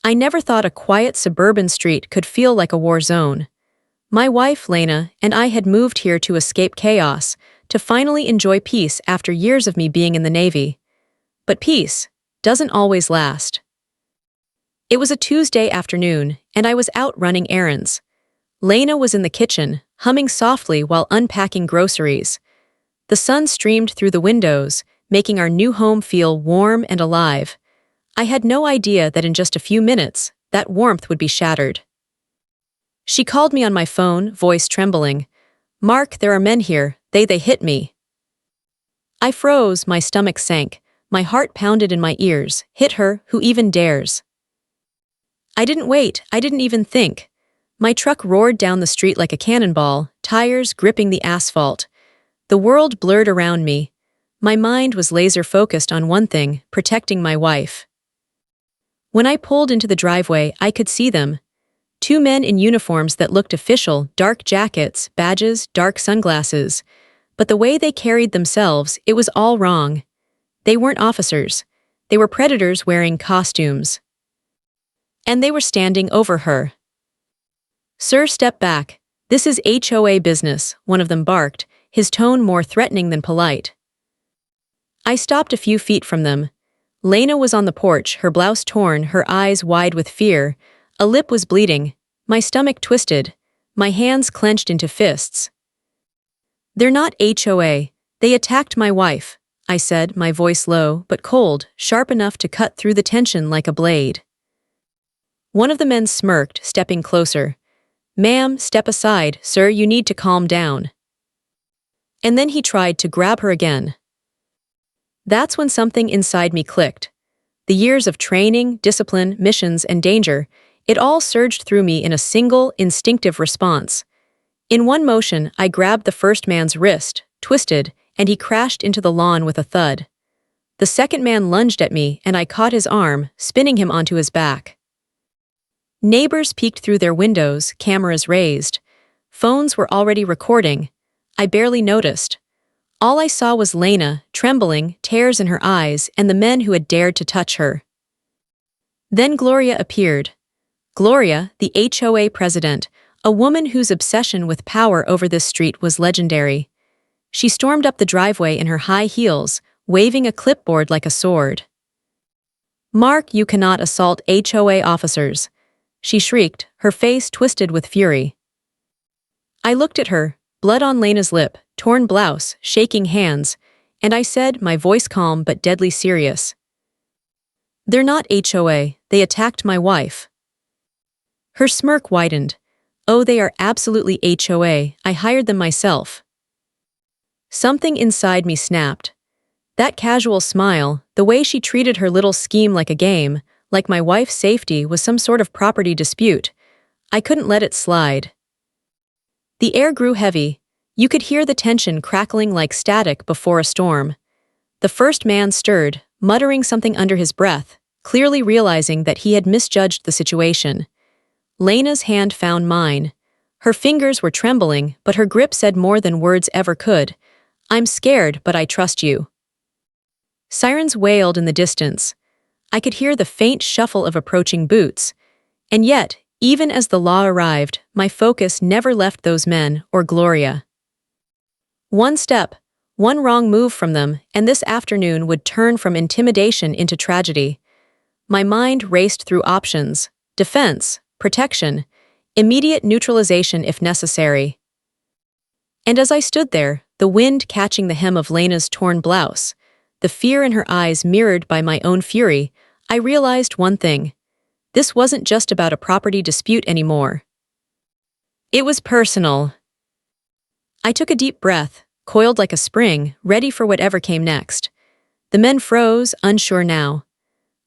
I never thought a quiet suburban street could feel like a war zone. My wife, Lena, and I had moved here to escape chaos, to finally enjoy peace after years of me being in the Navy. But peace doesn't always last. It was a Tuesday afternoon, and I was out running errands. Lena was in the kitchen, humming softly while unpacking groceries. The sun streamed through the windows, making our new home feel warm and alive. I had no idea that in just a few minutes, that warmth would be shattered. She called me on my phone, voice trembling. "Mark, there are men here. They hit me." I froze, my stomach sank, my heart pounded in my ears. Hit her, who even dares? I didn't wait, I didn't even think. My truck roared down the street like a cannonball, tires gripping the asphalt. The world blurred around me. My mind was laser-focused on one thing, protecting my wife. When I pulled into the driveway, I could see them. Two men in uniforms that looked official, dark jackets, badges, dark sunglasses. But the way they carried themselves, it was all wrong. They weren't officers. They were predators wearing costumes. And they were standing over her. "Sir, step back. This is HOA business," one of them barked, his tone more threatening than polite. I stopped a few feet from them. Lena was on the porch, her blouse torn, her eyes wide with fear. A lip was bleeding. My stomach twisted. My hands clenched into fists. "They're not HOA. They attacked my wife," I said, my voice low, but cold, sharp enough to cut through the tension like a blade. One of the men smirked, stepping closer. "Ma'am, step aside, sir, you need to calm down." And then he tried to grab her again. That's when something inside me clicked. The years of training, discipline, missions, and danger, it all surged through me in a single, instinctive response. In one motion, I grabbed the first man's wrist, twisted, and he crashed into the lawn with a thud. The second man lunged at me, and I caught his arm, spinning him onto his back. Neighbors peeked through their windows, cameras raised. Phones were already recording. I barely noticed. All I saw was Lena, trembling, tears in her eyes, and the men who had dared to touch her. Then Gloria appeared. Gloria, the HOA president, a woman whose obsession with power over this street was legendary. She stormed up the driveway in her high heels, waving a clipboard like a sword. "Mark, you cannot assault HOA officers," she shrieked, her face twisted with fury. I looked at her, blood on Lena's lip, torn blouse, shaking hands, and I said, my voice calm but deadly serious. "They're not HOA, they attacked my wife." Her smirk widened. "Oh, they are absolutely HOA, I hired them myself." Something inside me snapped. That casual smile, the way she treated her little scheme like a game, like my wife's safety was some sort of property dispute. I couldn't let it slide. The air grew heavy. You could hear the tension crackling like static before a storm. The first man stirred, muttering something under his breath, clearly realizing that he had misjudged the situation. Lena's hand found mine. Her fingers were trembling, but her grip said more than words ever could. "I'm scared, but I trust you." Sirens wailed in the distance. I could hear the faint shuffle of approaching boots. And yet, even as the law arrived, my focus never left those men or Gloria. One step, one wrong move from them, and this afternoon would turn from intimidation into tragedy. My mind raced through options: defense, protection, immediate neutralization if necessary. And as I stood there, the wind catching the hem of Lena's torn blouse, the fear in her eyes mirrored by my own fury, I realized one thing. This wasn't just about a property dispute anymore. It was personal. I took a deep breath, coiled like a spring, ready for whatever came next. The men froze, unsure now.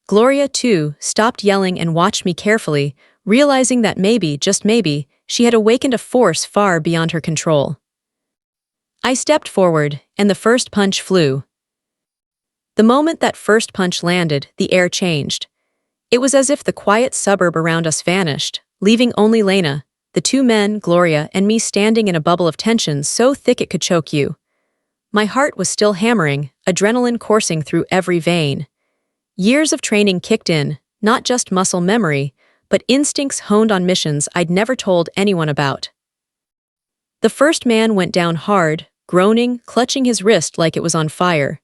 Gloria, too, stopped yelling and watched me carefully, realizing that maybe, just maybe, she had awakened a force far beyond her control. I stepped forward, and the first punch flew. The moment that first punch landed, the air changed. It was as if the quiet suburb around us vanished, leaving only Lena, the two men, Gloria, and me standing in a bubble of tension so thick it could choke you. My heart was still hammering, adrenaline coursing through every vein. Years of training kicked in, not just muscle memory, but instincts honed on missions I'd never told anyone about. The first man went down hard, groaning, clutching his wrist like it was on fire.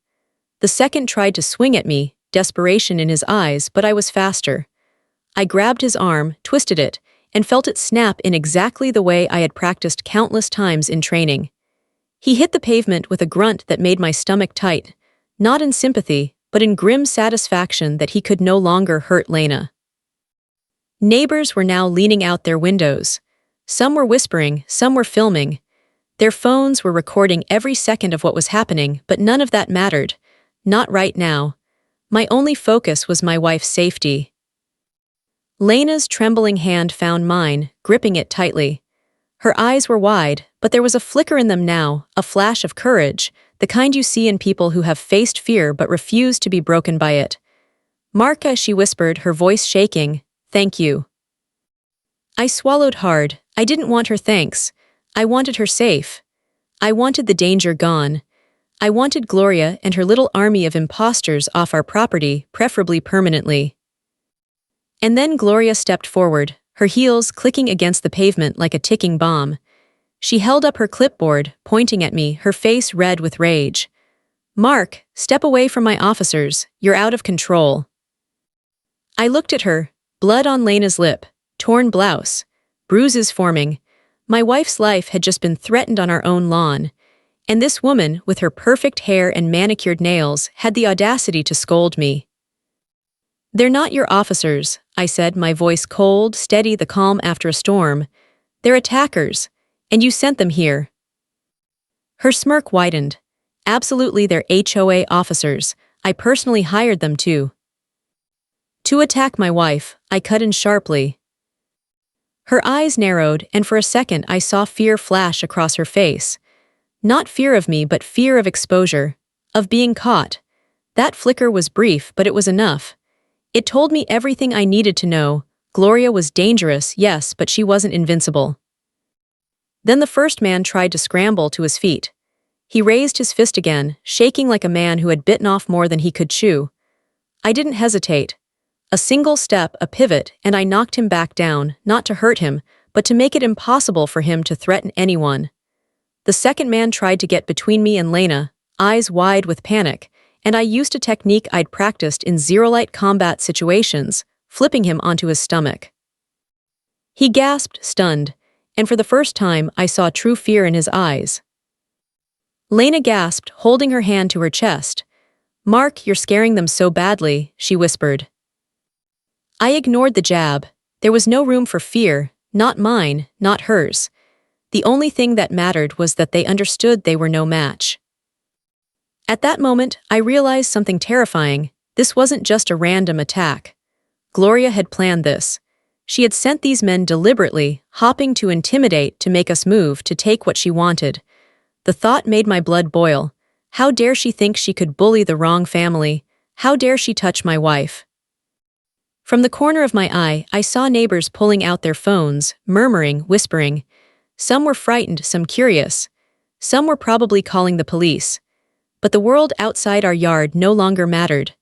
The second tried to swing at me, desperation in his eyes, but I was faster. I grabbed his arm, twisted it, and felt it snap in exactly the way I had practiced countless times in training. He hit the pavement with a grunt that made my stomach tight, not in sympathy, but in grim satisfaction that he could no longer hurt Lena. Neighbors were now leaning out their windows. Some were whispering, some were filming. Their phones were recording every second of what was happening, but none of that mattered. Not right now. My only focus was my wife's safety. Lena's trembling hand found mine, gripping it tightly. Her eyes were wide, but there was a flicker in them now, a flash of courage, the kind you see in people who have faced fear but refuse to be broken by it. "Marka," she whispered, her voice shaking, "thank you." I swallowed hard. I didn't want her thanks. I wanted her safe. I wanted the danger gone. I wanted Gloria and her little army of imposters off our property, preferably permanently. And then Gloria stepped forward, her heels clicking against the pavement like a ticking bomb. She held up her clipboard, pointing at me, her face red with rage. "Mark, step away from my officers. You're out of control." I looked at her, blood on Lena's lip, torn blouse, bruises forming. My wife's life had just been threatened on our own lawn, and this woman, with her perfect hair and manicured nails, had the audacity to scold me. "They're not your officers," I said, my voice cold, steady, the calm after a storm. "They're attackers, and you sent them here." Her smirk widened. "Absolutely, they're HOA officers. I personally hired them to attack my wife," I cut in sharply. Her eyes narrowed, and for a second I saw fear flash across her face. Not fear of me, but fear of exposure, of being caught. That flicker was brief, but it was enough. It told me everything I needed to know. Gloria was dangerous, yes, but she wasn't invincible. Then the first man tried to scramble to his feet. He raised his fist again, shaking like a man who had bitten off more than he could chew. I didn't hesitate. A single step, a pivot, and I knocked him back down, not to hurt him, but to make it impossible for him to threaten anyone. The second man tried to get between me and Lena, eyes wide with panic, and I used a technique I'd practiced in zero-light combat situations, flipping him onto his stomach. He gasped, stunned, and for the first time I saw true fear in his eyes. Lena gasped, holding her hand to her chest. "Mark, you're scaring them so badly," she whispered. I ignored the jab. There was no room for fear, not mine, not hers. The only thing that mattered was that they understood they were no match. At that moment, I realized something terrifying. This wasn't just a random attack. Gloria had planned this. She had sent these men deliberately, hopping to intimidate, to make us move, to take what she wanted. The thought made my blood boil. How dare she think she could bully the wrong family? How dare she touch my wife? From the corner of my eye, I saw neighbors pulling out their phones, murmuring, whispering. Some were frightened, some curious. Some were probably calling the police. But the world outside our yard no longer mattered.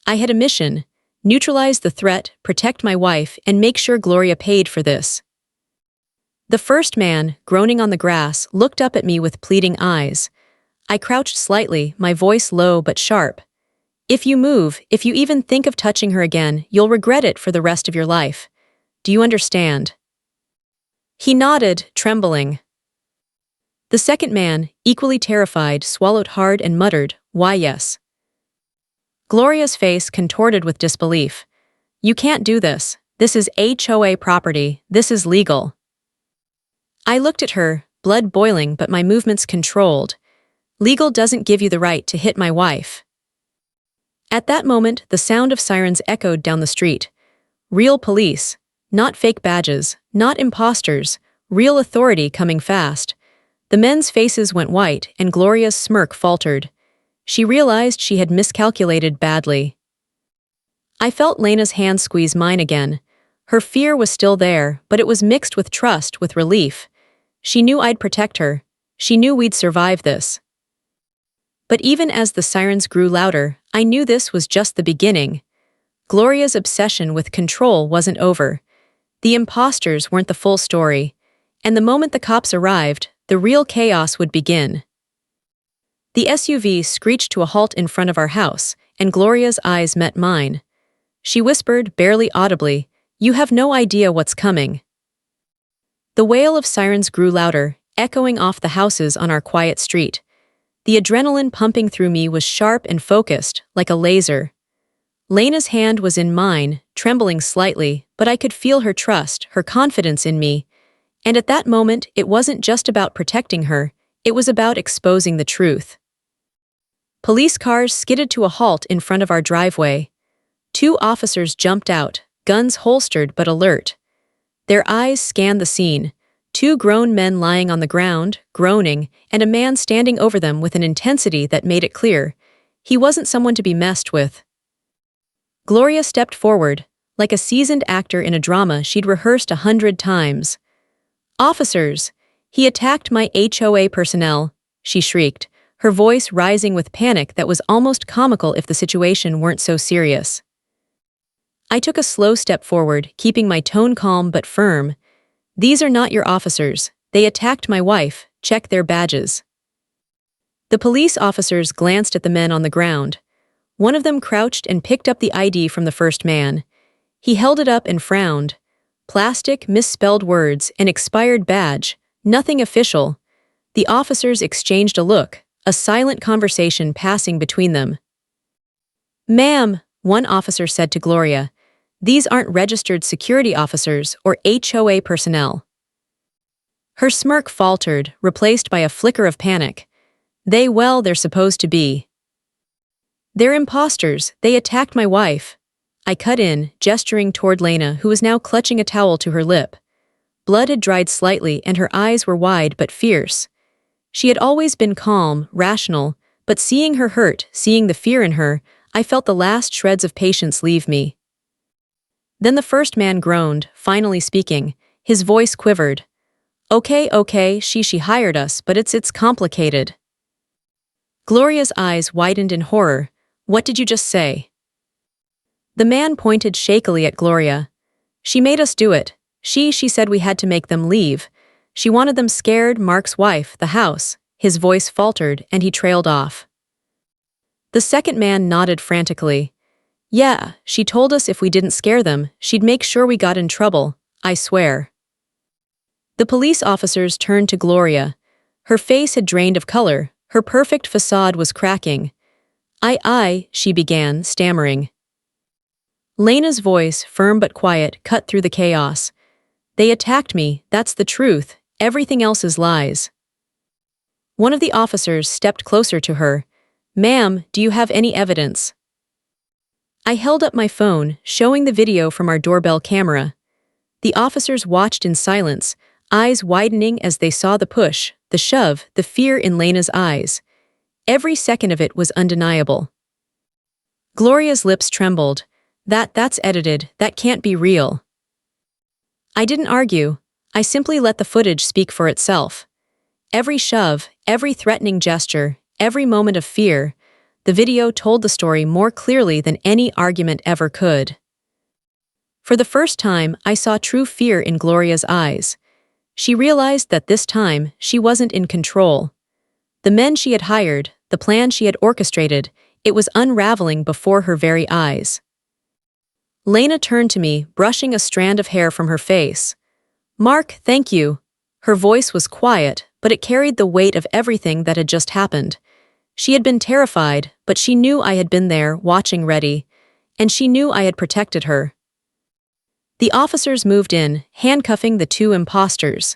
I had a mission: neutralize the threat, protect my wife, and make sure Gloria paid for this. The first man, groaning on the grass, looked up at me with pleading eyes. I crouched slightly, my voice low but sharp. "If you move, if you even think of touching her again, you'll regret it for the rest of your life. Do you understand?" He nodded, trembling. The second man, equally terrified, swallowed hard and muttered, "Why, yes." Gloria's face contorted with disbelief. "You can't do this. This is HOA property. This is legal." I looked at her, blood boiling but my movements controlled. Legal doesn't give you the right to hit my wife. At that moment, the sound of sirens echoed down the street. Real police, not fake badges, not imposters, real authority coming fast. The men's faces went white, and Gloria's smirk faltered. She realized she had miscalculated badly. I felt Lena's hand squeeze mine again. Her fear was still there, but it was mixed with trust, with relief. She knew I'd protect her. She knew we'd survive this. But even as the sirens grew louder, I knew this was just the beginning. Gloria's obsession with control wasn't over. The imposters weren't the full story, and the moment the cops arrived, the real chaos would begin. The SUV screeched to a halt in front of our house, and Gloria's eyes met mine. She whispered, barely audibly, "You have no idea what's coming." The wail of sirens grew louder, echoing off the houses on our quiet street. The adrenaline pumping through me was sharp and focused, like a laser. Lena's hand was in mine, trembling slightly, but I could feel her trust, her confidence in me. And at that moment, it wasn't just about protecting her, it was about exposing the truth. Police cars skidded to a halt in front of our driveway. 2 officers jumped out, guns holstered but alert. Their eyes scanned the scene. 2 grown men lying on the ground, groaning, and a man standing over them with an intensity that made it clear. He wasn't someone to be messed with. Gloria stepped forward, like a seasoned actor in a drama she'd rehearsed 100 times. "Officers! He attacked my HOA personnel," she shrieked, her voice rising with panic that was almost comical if the situation weren't so serious. I took a slow step forward, keeping my tone calm but firm. "These are not your officers. They attacked my wife. Check their badges." The police officers glanced at the men on the ground. One of them crouched and picked up the ID from the first man. He held it up and frowned. Plastic, misspelled words, an expired badge, nothing official. The officers exchanged a look, a silent conversation passing between them. "Ma'am," one officer said to Gloria, "these aren't registered security officers or HOA personnel." Her smirk faltered, replaced by a flicker of panic. They're supposed to be. "They're imposters. They attacked my wife." I cut in, gesturing toward Lena, who was now clutching a towel to her lip. Blood had dried slightly and her eyes were wide but fierce. She had always been calm, rational, but seeing her hurt, seeing the fear in her, I felt the last shreds of patience leave me. Then the first man groaned, finally speaking. His voice quivered. Okay, she hired us, but it's complicated." Gloria's eyes widened in horror. "What did you just say?" The man pointed shakily at Gloria. "She made us do it. She said we had to make them leave. She wanted them scared, Mark's wife, the house." His voice faltered, and he trailed off. The second man nodded frantically. "Yeah, she told us if we didn't scare them, she'd make sure we got in trouble, I swear." The police officers turned to Gloria. Her face had drained of color, her perfect facade was cracking. She began, stammering. Lena's voice, firm but quiet, cut through the chaos. "They attacked me, that's the truth, everything else is lies." One of the officers stepped closer to her. "Ma'am, do you have any evidence?" I held up my phone, showing the video from our doorbell camera. The officers watched in silence, eyes widening as they saw the push, the shove, the fear in Lena's eyes. Every second of it was undeniable. Gloria's lips trembled. That's edited, that can't be real." I didn't argue. I simply let the footage speak for itself. Every shove, every threatening gesture, every moment of fear, the video told the story more clearly than any argument ever could. For the first time, I saw true fear in Gloria's eyes. She realized that this time, she wasn't in control. The men she had hired, the plan she had orchestrated, it was unraveling before her very eyes. Lena turned to me, brushing a strand of hair from her face. "Mark, thank you." Her voice was quiet, but it carried the weight of everything that had just happened. She had been terrified, but she knew I had been there, watching ready, and she knew I had protected her. The officers moved in, handcuffing the 2 imposters.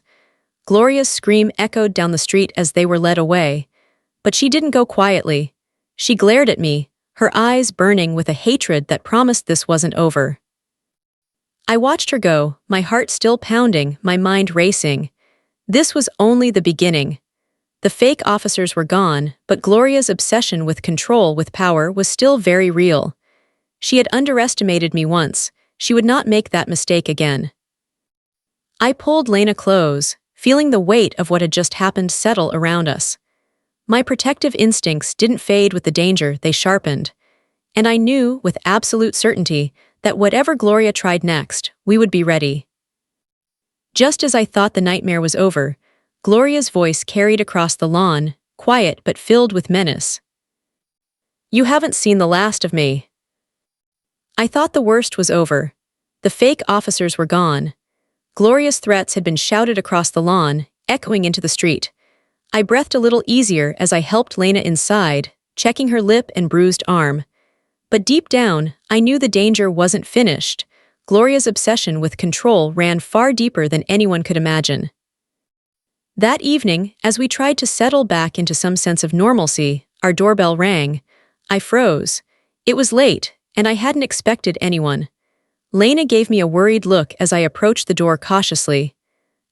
Gloria's scream echoed down the street as they were led away. But she didn't go quietly. She glared at me, her eyes burning with a hatred that promised this wasn't over. I watched her go, my heart still pounding, my mind racing. This was only the beginning. The fake officers were gone, but Gloria's obsession with control, with power, was still very real. She had underestimated me once. She would not make that mistake again. I pulled Lena close, feeling the weight of what had just happened settle around us. My protective instincts didn't fade with the danger, they sharpened. And I knew, with absolute certainty, that whatever Gloria tried next, we would be ready. Just as I thought the nightmare was over, Gloria's voice carried across the lawn, quiet but filled with menace. "You haven't seen the last of me." I thought the worst was over. The fake officers were gone. Gloria's threats had been shouted across the lawn, echoing into the street. I breathed a little easier as I helped Lena inside, checking her lip and bruised arm. But deep down, I knew the danger wasn't finished. Gloria's obsession with control ran far deeper than anyone could imagine. That evening, as we tried to settle back into some sense of normalcy, our doorbell rang. I froze. It was late, and I hadn't expected anyone. Lena gave me a worried look as I approached the door cautiously.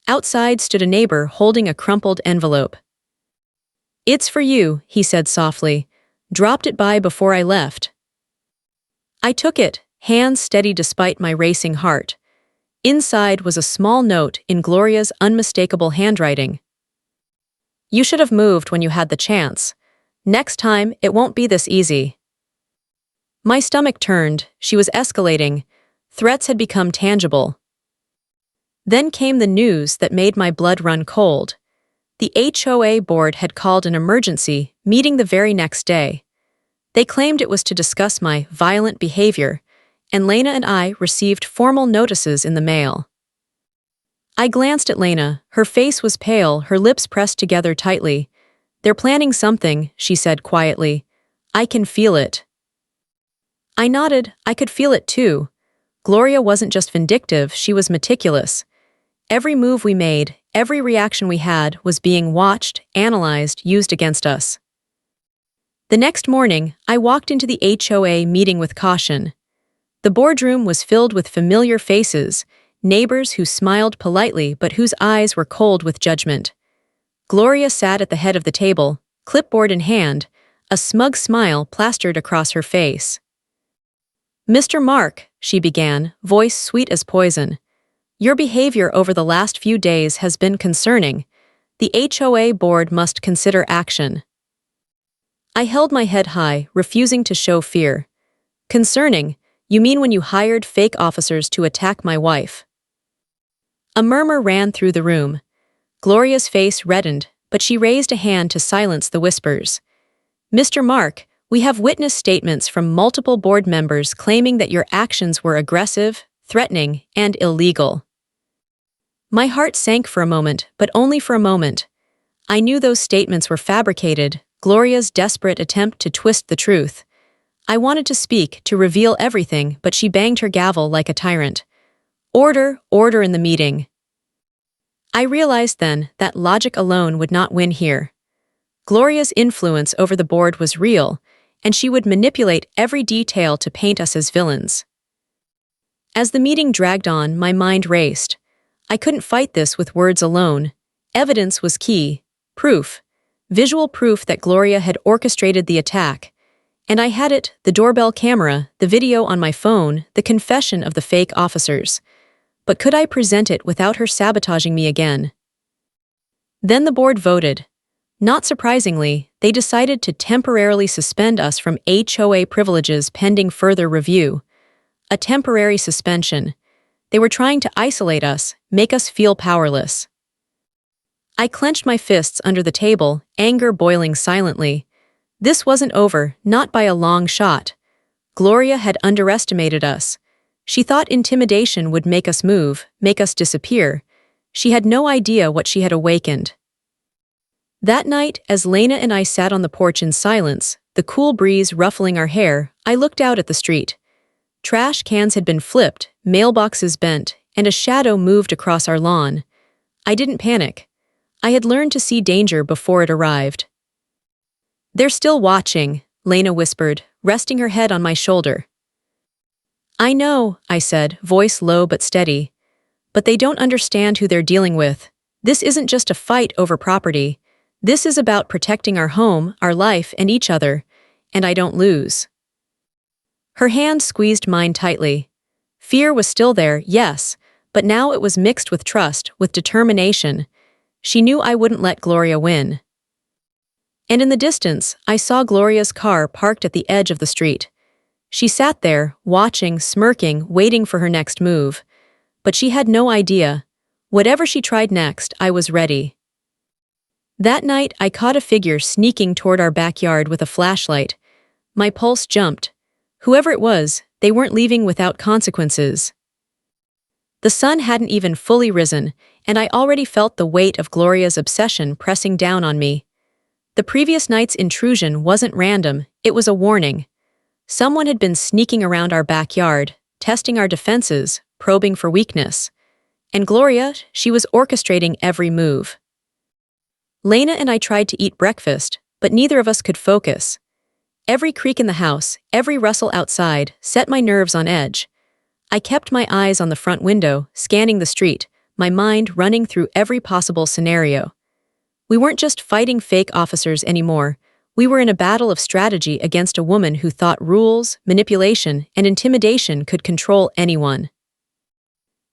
Outside stood a neighbor holding a crumpled envelope. "It's for you," he said softly. "Dropped it by before I left." I took it, hands steady despite my racing heart. Inside was a small note in Gloria's unmistakable handwriting. "You should have moved when you had the chance. Next time, it won't be this easy." My stomach turned. She was escalating. Threats had become tangible. Then came the news that made my blood run cold. The HOA board had called an emergency meeting the very next day. They claimed it was to discuss my violent behavior, and Lena and I received formal notices in the mail. I glanced at Lena. Her face was pale, her lips pressed together tightly. "They're planning something," she said quietly. "I can feel it." I nodded. I could feel it too. Gloria wasn't just vindictive, she was meticulous. Every move we made, every reaction we had was being watched, analyzed, used against us. The next morning, I walked into the HOA meeting with caution. The boardroom was filled with familiar faces, neighbors who smiled politely but whose eyes were cold with judgment. Gloria sat at the head of the table, clipboard in hand, a smug smile plastered across her face. "Mr. Mark," she began, voice sweet as poison, "your behavior over the last few days has been concerning. The HOA board must consider action." I held my head high, refusing to show fear. "Concerning? You mean when you hired fake officers to attack my wife?" A murmur ran through the room. Gloria's face reddened, but she raised a hand to silence the whispers. "Mr. Mark, we have witness statements from multiple board members claiming that your actions were aggressive, threatening, and illegal." My heart sank for a moment, but only for a moment. I knew those statements were fabricated, Gloria's desperate attempt to twist the truth. I wanted to speak, to reveal everything, but she banged her gavel like a tyrant. "Order, order in the meeting." I realized then that logic alone would not win here. Gloria's influence over the board was real, and she would manipulate every detail to paint us as villains. As the meeting dragged on, my mind raced. I couldn't fight this with words alone. Evidence was key. Proof. Visual proof that Gloria had orchestrated the attack. And I had it, the doorbell camera, the video on my phone, the confession of the fake officers. But could I present it without her sabotaging me again? Then the board voted. Not surprisingly, they decided to temporarily suspend us from HOA privileges pending further review. A temporary suspension. They were trying to isolate us, make us feel powerless. I clenched my fists under the table, anger boiling silently. This wasn't over, not by a long shot. Gloria had underestimated us. She thought intimidation would make us move, make us disappear. She had no idea what she had awakened. That night, as Lena and I sat on the porch in silence, the cool breeze ruffling our hair, I looked out at the street. Trash cans had been flipped, mailboxes bent, and a shadow moved across our lawn. I didn't panic. I had learned to see danger before it arrived. "They're still watching," Lena whispered, resting her head on my shoulder. "I know," I said, voice low but steady. "But they don't understand who they're dealing with. This isn't just a fight over property. This is about protecting our home, our life, and each other. And I don't lose." Her hand squeezed mine tightly. Fear was still there, yes, but now it was mixed with trust, with determination. She knew I wouldn't let Gloria win. And in the distance, I saw Gloria's car parked at the edge of the street. She sat there, watching, smirking, waiting for her next move. But she had no idea. Whatever she tried next, I was ready. That night, I caught a figure sneaking toward our backyard with a flashlight. My pulse jumped. Whoever it was, they weren't leaving without consequences. The sun hadn't even fully risen, and I already felt the weight of Gloria's obsession pressing down on me. The previous night's intrusion wasn't random, it was a warning. Someone had been sneaking around our backyard, testing our defenses, probing for weakness. And Gloria, she was orchestrating every move. Lena and I tried to eat breakfast, but neither of us could focus. Every creak in the house, every rustle outside, set my nerves on edge. I kept my eyes on the front window, scanning the street, my mind running through every possible scenario. We weren't just fighting fake officers anymore. We were in a battle of strategy against a woman who thought rules, manipulation, and intimidation could control anyone.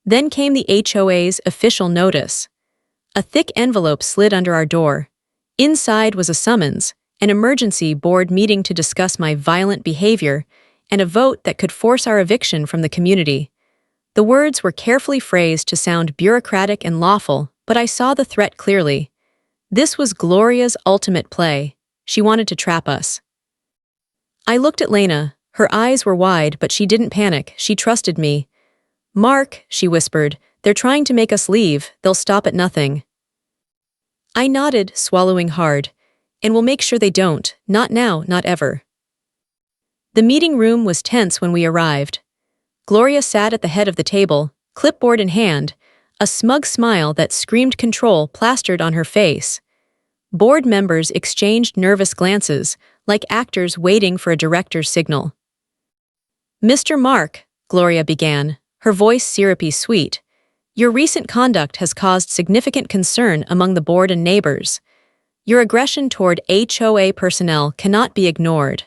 Then came the HOA's official notice. A thick envelope slid under our door. Inside was a summons, an emergency board meeting to discuss my violent behavior, and a vote that could force our eviction from the community. The words were carefully phrased to sound bureaucratic and lawful, but I saw the threat clearly. This was Gloria's ultimate play. She wanted to trap us. I looked at Lena. Her eyes were wide, but she didn't panic. She trusted me. "Mark," she whispered, "they're trying to make us leave. They'll stop at nothing." I nodded, swallowing hard. "And we'll make sure they don't. Not now, not ever." The meeting room was tense when we arrived. Gloria sat at the head of the table, clipboard in hand, a smug smile that screamed control plastered on her face. Board members exchanged nervous glances, like actors waiting for a director's signal. "Mr. Mark," Gloria began, her voice syrupy sweet, "your recent conduct has caused significant concern among the board and neighbors. Your aggression toward HOA personnel cannot be ignored."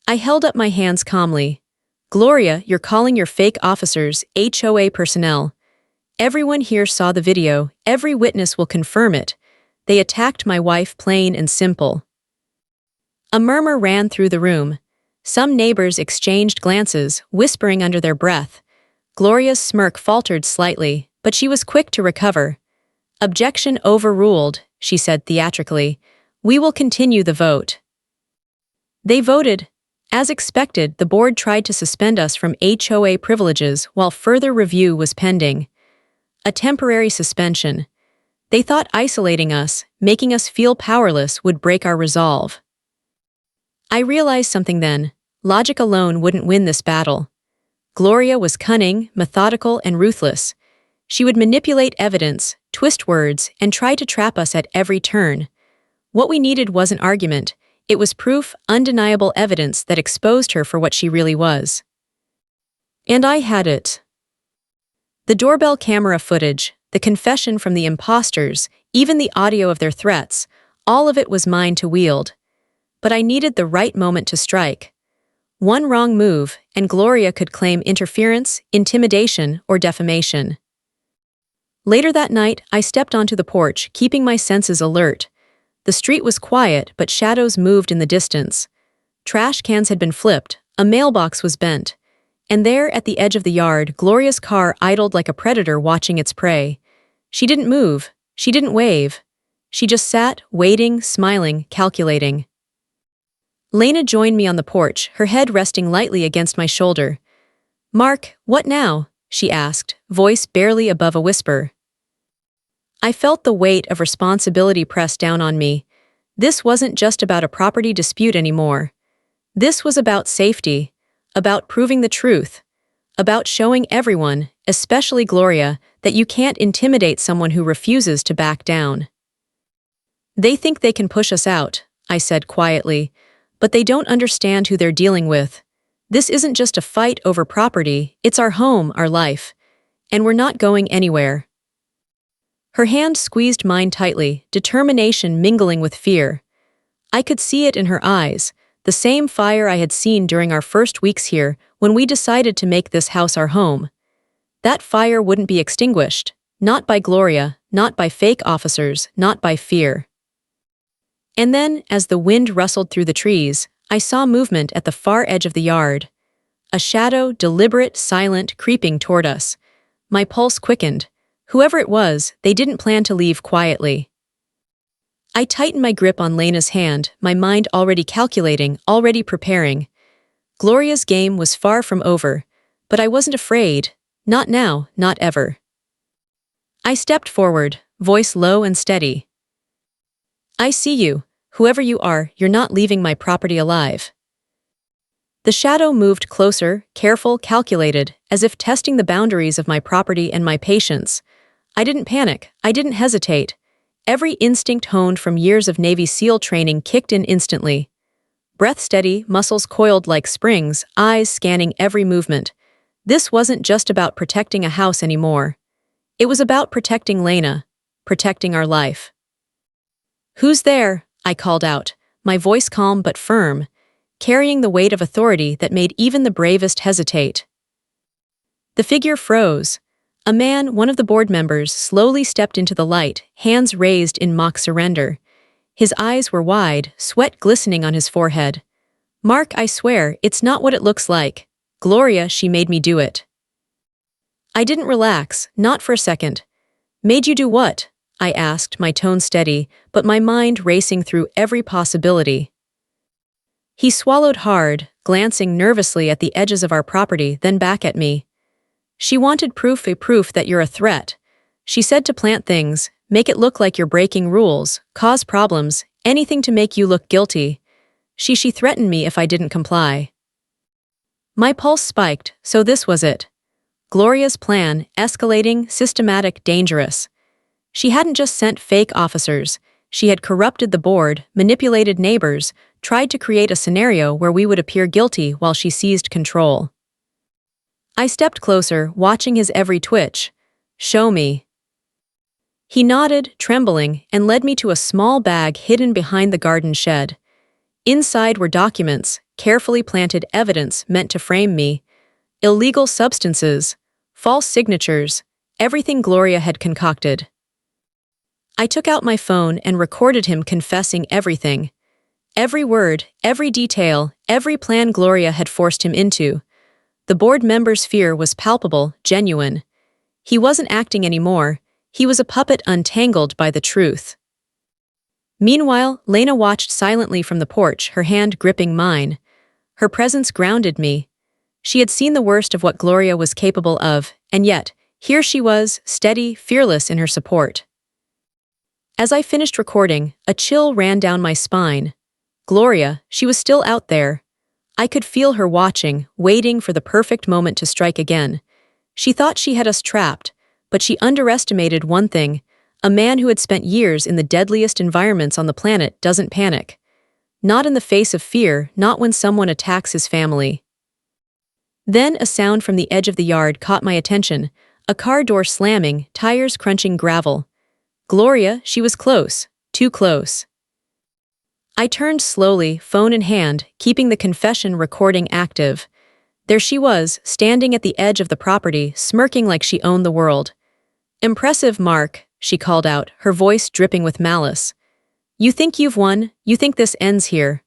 I held up my hands calmly. "Gloria, you're calling your fake officers HOA personnel. Everyone here saw the video, every witness will confirm it. They attacked my wife plain and simple." A murmur ran through the room. Some neighbors exchanged glances, whispering under their breath. Gloria's smirk faltered slightly, but she was quick to recover. "Objection overruled," she said theatrically. "We will continue the vote." They voted. As expected, the board tried to suspend us from HOA privileges while further review was pending. A temporary suspension. They thought isolating us, making us feel powerless, would break our resolve. I realized something then. Logic alone wouldn't win this battle. Gloria was cunning, methodical, and ruthless. She would manipulate evidence, twist words, and try to trap us at every turn. What we needed wasn't argument. It was proof, undeniable evidence that exposed her for what she really was. And I had it. The doorbell camera footage, the confession from the imposters, even the audio of their threats, all of it was mine to wield. But I needed the right moment to strike. One wrong move, and Gloria could claim interference, intimidation, or defamation. Later that night, I stepped onto the porch, keeping my senses alert. The street was quiet, but shadows moved in the distance. Trash cans had been flipped, a mailbox was bent. And there, at the edge of the yard, Gloria's car idled like a predator watching its prey. She didn't move. She didn't wave. She just sat, waiting, smiling, calculating. Lena joined me on the porch, her head resting lightly against my shoulder. "Mark, what now?" she asked, voice barely above a whisper. I felt the weight of responsibility press down on me. This wasn't just about a property dispute anymore. This was about safety, about proving the truth, about showing everyone, especially Gloria, that you can't intimidate someone who refuses to back down. "They think they can push us out," I said quietly, "but they don't understand who they're dealing with. This isn't just a fight over property, it's our home, our life. And we're not going anywhere." Her hand squeezed mine tightly, determination mingling with fear. I could see it in her eyes, the same fire I had seen during our first weeks here when we decided to make this house our home. That fire wouldn't be extinguished, not by Gloria, not by fake officers, not by fear. And then, as the wind rustled through the trees, I saw movement at the far edge of the yard. A shadow, deliberate, silent, creeping toward us. My pulse quickened. Whoever it was, they didn't plan to leave quietly. I tightened my grip on Lena's hand, my mind already calculating, already preparing. Gloria's game was far from over, but I wasn't afraid. Not now, not ever. I stepped forward, voice low and steady. I see you. Whoever you are, you're not leaving my property alive. The shadow moved closer, careful, calculated, as if testing the boundaries of my property and my patience. I didn't panic. I didn't hesitate. Every instinct honed from years of Navy SEAL training kicked in instantly. Breath steady, muscles coiled like springs, eyes scanning every movement. This wasn't just about protecting a house anymore. It was about protecting Lena, protecting our life. "Who's there?" I called out, my voice calm but firm, carrying the weight of authority that made even the bravest hesitate. The figure froze. A man, one of the board members, slowly stepped into the light, hands raised in mock surrender. His eyes were wide, sweat glistening on his forehead. "Mark, I swear, it's not what it looks like. Gloria, she made me do it." I didn't relax, not for a second. "Made you do what?" I asked, my tone steady, but my mind racing through every possibility. He swallowed hard, glancing nervously at the edges of our property, then back at me. "She wanted proof that you're a threat. She said to plant things, make it look like you're breaking rules, cause problems, anything to make you look guilty. She threatened me if I didn't comply." My pulse spiked, so this was it. Gloria's plan, escalating, systematic, dangerous. She hadn't just sent fake officers, she had corrupted the board, manipulated neighbors, tried to create a scenario where we would appear guilty while she seized control. I stepped closer, watching his every twitch. "Show me." He nodded, trembling, and led me to a small bag hidden behind the garden shed. Inside were documents, carefully planted evidence meant to frame me. Illegal substances, false signatures, everything Gloria had concocted. I took out my phone and recorded him confessing everything. Every word, every detail, every plan Gloria had forced him into. The board member's fear was palpable, genuine. He wasn't acting anymore. He was a puppet untangled by the truth. Meanwhile, Lena watched silently from the porch, her hand gripping mine. Her presence grounded me. She had seen the worst of what Gloria was capable of, and yet, here she was, steady, fearless in her support. As I finished recording, a chill ran down my spine. Gloria, she was still out there. I could feel her watching, waiting for the perfect moment to strike again. She thought she had us trapped, but she underestimated one thing: a man who had spent years in the deadliest environments on the planet doesn't panic. Not in the face of fear, not when someone attacks his family. Then a sound from the edge of the yard caught my attention, a car door slamming, tires crunching gravel. Gloria, she was close, too close. I turned slowly, phone in hand, keeping the confession recording active. There she was, standing at the edge of the property, smirking like she owned the world. "Impressive, Mark," she called out, her voice dripping with malice. "You think you've won? You think this ends here?"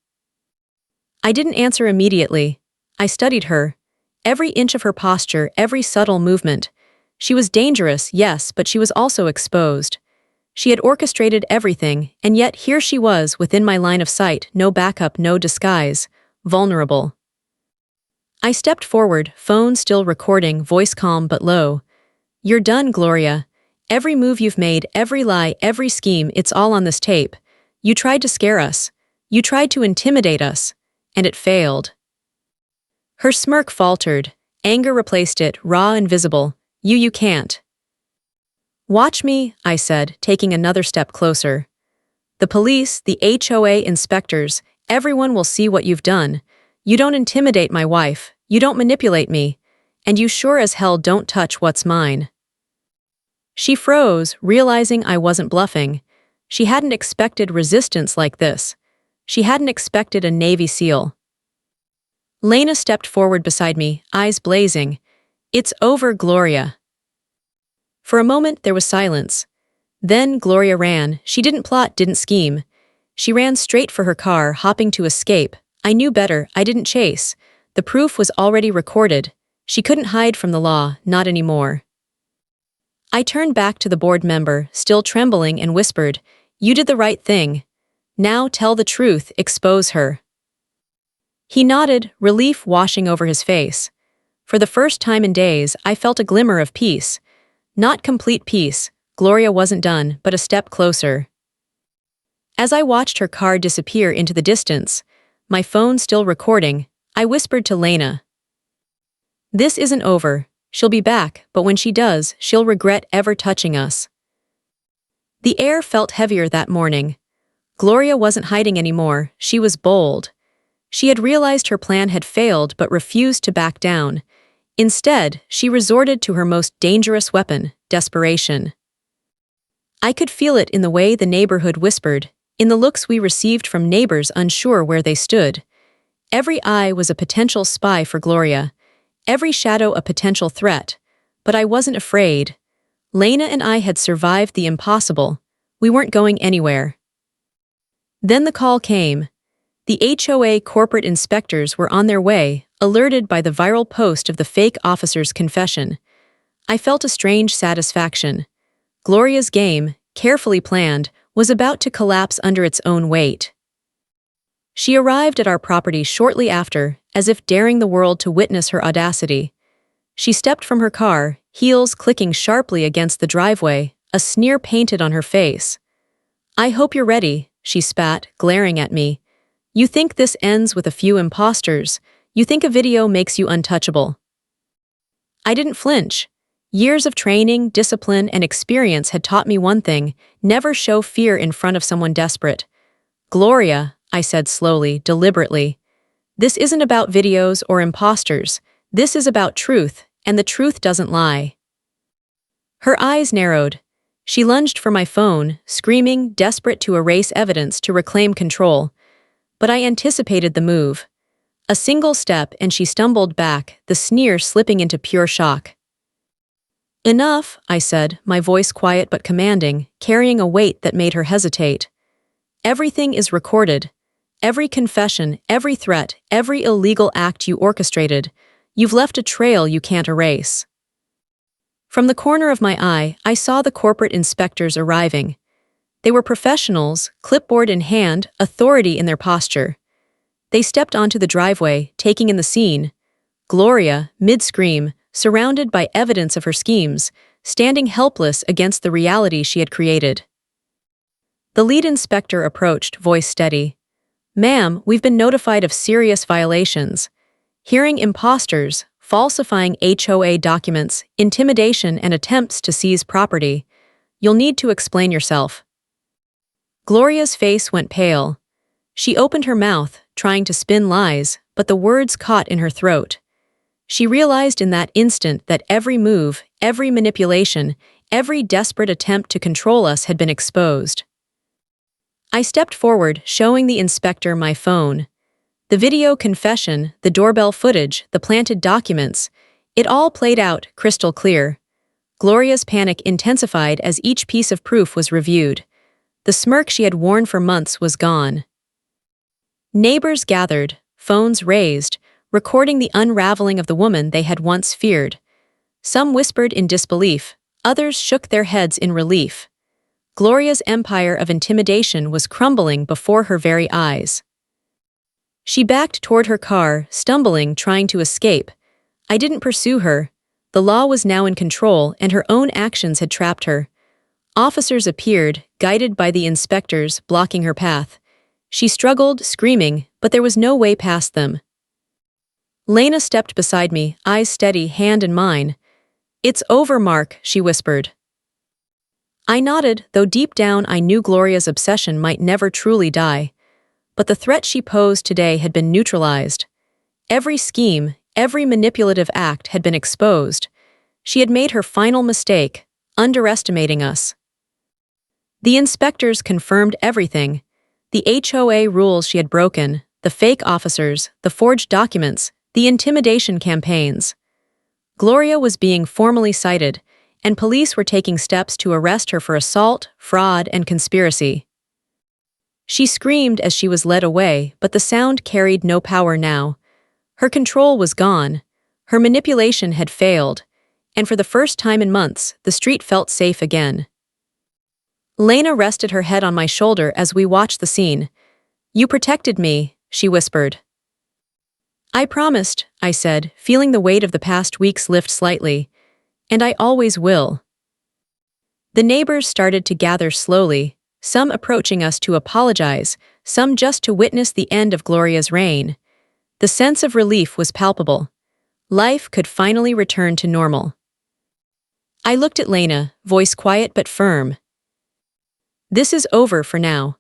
I didn't answer immediately. I studied her. Every inch of her posture, every subtle movement. She was dangerous, yes, but she was also exposed. She had orchestrated everything, and yet here she was within my line of sight, no backup, no disguise, vulnerable. I stepped forward, phone still recording, voice calm but low. "You're done, Gloria. Every move you've made, every lie, every scheme, it's all on this tape. You tried to scare us. You tried to intimidate us. And it failed." Her smirk faltered. Anger replaced it, raw and visible. You can't." "Watch me," I said, taking another step closer. "The police, the HOA inspectors, everyone will see what you've done. You don't intimidate my wife, you don't manipulate me, and you sure as hell don't touch what's mine." She froze, realizing I wasn't bluffing. She hadn't expected resistance like this. She hadn't expected a Navy SEAL. Lena stepped forward beside me, eyes blazing. "It's over, Gloria." For a moment, there was silence. Then Gloria ran. She didn't plot, didn't scheme. She ran straight for her car, hopping to escape. I knew better, I didn't chase. The proof was already recorded. She couldn't hide from the law, not anymore. I turned back to the board member, still trembling, and whispered, "You did the right thing. Now tell the truth, expose her." He nodded, relief washing over his face. For the first time in days, I felt a glimmer of peace. Not complete peace. Gloria wasn't done, but a step closer. As I watched her car disappear into the distance, my phone still recording, I whispered to Lena, "This isn't over. She'll be back, but when she does, she'll regret ever touching us." The air felt heavier that morning. Gloria wasn't hiding anymore, she was bold. She had realized her plan had failed but refused to back down. Instead, she resorted to her most dangerous weapon, desperation. I could feel it in the way the neighborhood whispered, in the looks we received from neighbors unsure where they stood. Every eye was a potential spy for Gloria, every shadow a potential threat. But I wasn't afraid. Lena and I had survived the impossible. We weren't going anywhere. Then the call came. The HOA corporate inspectors were on their way, alerted by the viral post of the fake officer's confession. I felt a strange satisfaction. Gloria's game, carefully planned, was about to collapse under its own weight. She arrived at our property shortly after, as if daring the world to witness her audacity. She stepped from her car, heels clicking sharply against the driveway, a sneer painted on her face. "I hope you're ready," she spat, glaring at me. "You think this ends with a few imposters? You think a video makes you untouchable?" I didn't flinch. Years of training, discipline, and experience had taught me one thing: never show fear in front of someone desperate. "Gloria," I said slowly, deliberately, "this isn't about videos or imposters. This is about truth, and the truth doesn't lie." Her eyes narrowed. She lunged for my phone, screaming, desperate to erase evidence to reclaim control. But I anticipated the move. A single step and she stumbled back, the sneer slipping into pure shock. "Enough," I said, my voice quiet but commanding, carrying a weight that made her hesitate. "Everything is recorded. Every confession, every threat, every illegal act you orchestrated. You've left a trail you can't erase." From the corner of my eye, I saw the corporate inspectors arriving. They were professionals, clipboard in hand, authority in their posture. They stepped onto the driveway, taking in the scene. Gloria, mid-scream, surrounded by evidence of her schemes, standing helpless against the reality she had created. The lead inspector approached, voice steady. "Ma'am, we've been notified of serious violations. Hearing imposters, falsifying HOA documents, intimidation, and attempts to seize property. You'll need to explain yourself." Gloria's face went pale. She opened her mouth, trying to spin lies, but the words caught in her throat. She realized in that instant that every move, every manipulation, every desperate attempt to control us had been exposed. I stepped forward, showing the inspector my phone. The video confession, the doorbell footage, the planted documents, it all played out crystal clear. Gloria's panic intensified as each piece of proof was reviewed. The smirk she had worn for months was gone. Neighbors gathered, phones raised, recording the unraveling of the woman they had once feared. Some whispered in disbelief, others shook their heads in relief. Gloria's empire of intimidation was crumbling before her very eyes. She backed toward her car, stumbling, trying to escape. I didn't pursue her. The law was now in control, and her own actions had trapped her. Officers appeared, guided by the inspectors, blocking her path. She struggled, screaming, but there was no way past them. Lena stepped beside me, eyes steady, hand in mine. "It's over, Mark," she whispered. I nodded, though deep down I knew Gloria's obsession might never truly die. But the threat she posed today had been neutralized. Every scheme, every manipulative act had been exposed. She had made her final mistake, underestimating us. The inspectors confirmed everything. The HOA rules she had broken, the fake officers, the forged documents, the intimidation campaigns. Gloria was being formally cited, and police were taking steps to arrest her for assault, fraud, and conspiracy. She screamed as she was led away, but the sound carried no power now. Her control was gone. Her manipulation had failed, and for the first time in months, the street felt safe again. Lena rested her head on my shoulder as we watched the scene. "You protected me," she whispered. "I promised," I said, feeling the weight of the past weeks lift slightly. "And I always will." The neighbors started to gather slowly, some approaching us to apologize, some just to witness the end of Gloria's reign. The sense of relief was palpable. Life could finally return to normal. I looked at Lena, voice quiet but firm. "This is over for now.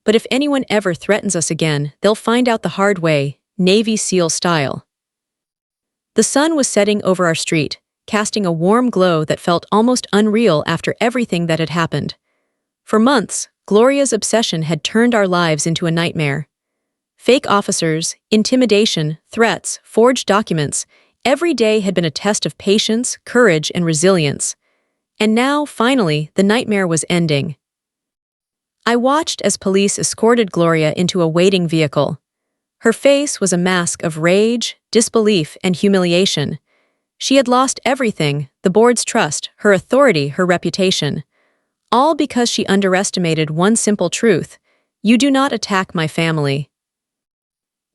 But if anyone ever threatens us again, they'll find out the hard way, Navy SEAL style." The sun was setting over our street, casting a warm glow that felt almost unreal after everything that had happened. For months, Gloria's obsession had turned our lives into a nightmare. Fake officers, intimidation, threats, forged documents, every day had been a test of patience, courage, and resilience. And now, finally, the nightmare was ending. I watched as police escorted Gloria into a waiting vehicle. Her face was a mask of rage, disbelief, and humiliation. She had lost everything: the board's trust, her authority, her reputation. All because she underestimated one simple truth: you do not attack my family.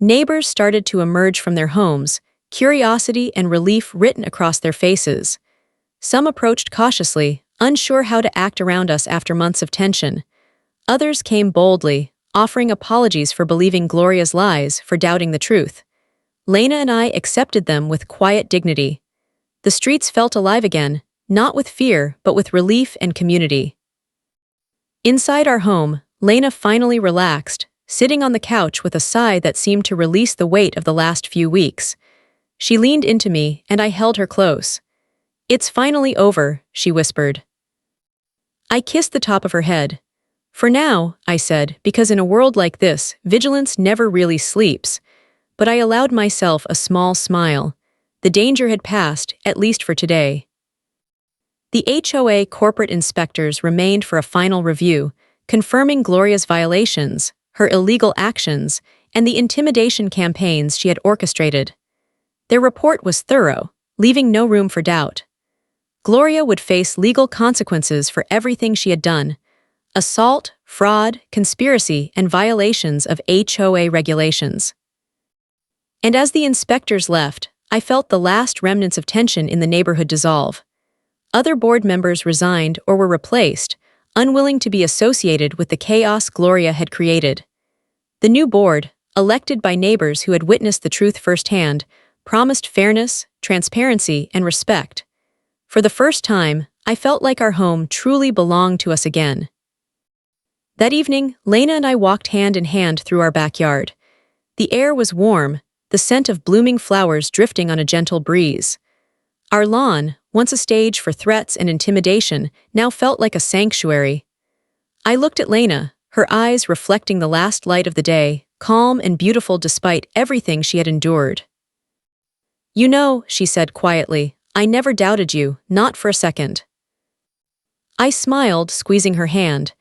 Neighbors started to emerge from their homes, curiosity and relief written across their faces. Some approached cautiously, unsure how to act around us after months of tension. Others came boldly, offering apologies for believing Gloria's lies, for doubting the truth. Lena and I accepted them with quiet dignity. The streets felt alive again, not with fear, but with relief and community. Inside our home, Lena finally relaxed, sitting on the couch with a sigh that seemed to release the weight of the last few weeks. She leaned into me, and I held her close. "It's finally over," she whispered. I kissed the top of her head. "For now," I said, because in a world like this, vigilance never really sleeps. But I allowed myself a small smile. The danger had passed, at least for today. The HOA corporate inspectors remained for a final review, confirming Gloria's violations, her illegal actions, and the intimidation campaigns she had orchestrated. Their report was thorough, leaving no room for doubt. Gloria would face legal consequences for everything she had done: assault, fraud, conspiracy, and violations of HOA regulations. And as the inspectors left, I felt the last remnants of tension in the neighborhood dissolve. Other board members resigned or were replaced, unwilling to be associated with the chaos Gloria had created. The new board, elected by neighbors who had witnessed the truth firsthand, promised fairness, transparency, and respect. For the first time, I felt like our home truly belonged to us again. That evening, Lena and I walked hand in hand through our backyard. The air was warm, the scent of blooming flowers drifting on a gentle breeze. Our lawn, once a stage for threats and intimidation, now felt like a sanctuary. I looked at Lena, her eyes reflecting the last light of the day, calm and beautiful despite everything she had endured. "You know," she said quietly, "I never doubted you, not for a second." I smiled, squeezing her hand.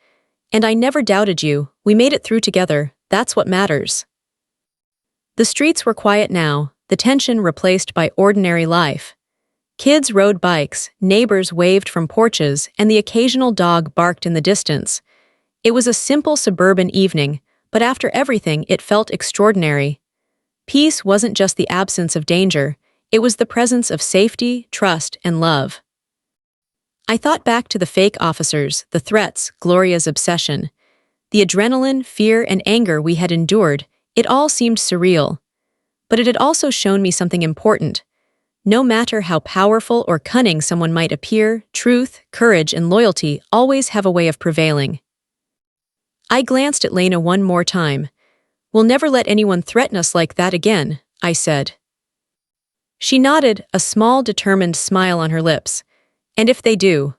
"And I never doubted you. We made it through together. That's what matters." The streets were quiet now, the tension replaced by ordinary life. Kids rode bikes, neighbors waved from porches, and the occasional dog barked in the distance. It was a simple suburban evening, but after everything, it felt extraordinary. Peace wasn't just the absence of danger, it was the presence of safety, trust, and love. I thought back to the fake officers, the threats, Gloria's obsession. The adrenaline, fear, and anger we had endured, it all seemed surreal. But it had also shown me something important. No matter how powerful or cunning someone might appear, truth, courage, and loyalty always have a way of prevailing. I glanced at Lena one more time. "We'll never let anyone threaten us like that again," I said. She nodded, a small, determined smile on her lips. "And if they do?"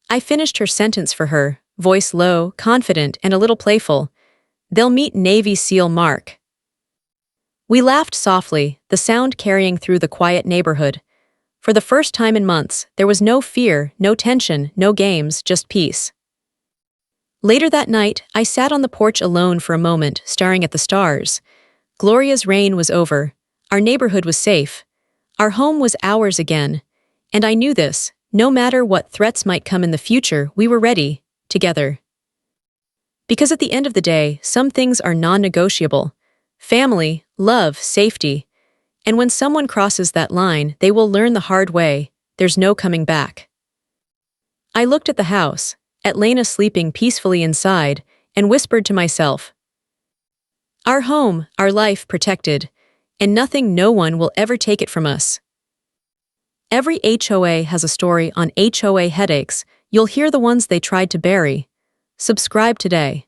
I finished her sentence for her, voice low, confident, and a little playful. "They'll meet Navy SEAL Mark." We laughed softly, the sound carrying through the quiet neighborhood. For the first time in months, there was no fear, no tension, no games, just peace. Later that night, I sat on the porch alone for a moment, staring at the stars. Gloria's reign was over. Our neighborhood was safe. Our home was ours again. And I knew this. No matter what threats might come in the future, we were ready, together. Because at the end of the day, some things are non-negotiable. Family, love, safety. And when someone crosses that line, they will learn the hard way. There's no coming back. I looked at the house, at Lena sleeping peacefully inside, and whispered to myself, our home, our life protected, and nothing, no one will ever take it from us. Every HOA has a story on HOA Headaches. You'll hear the ones they tried to bury. Subscribe today.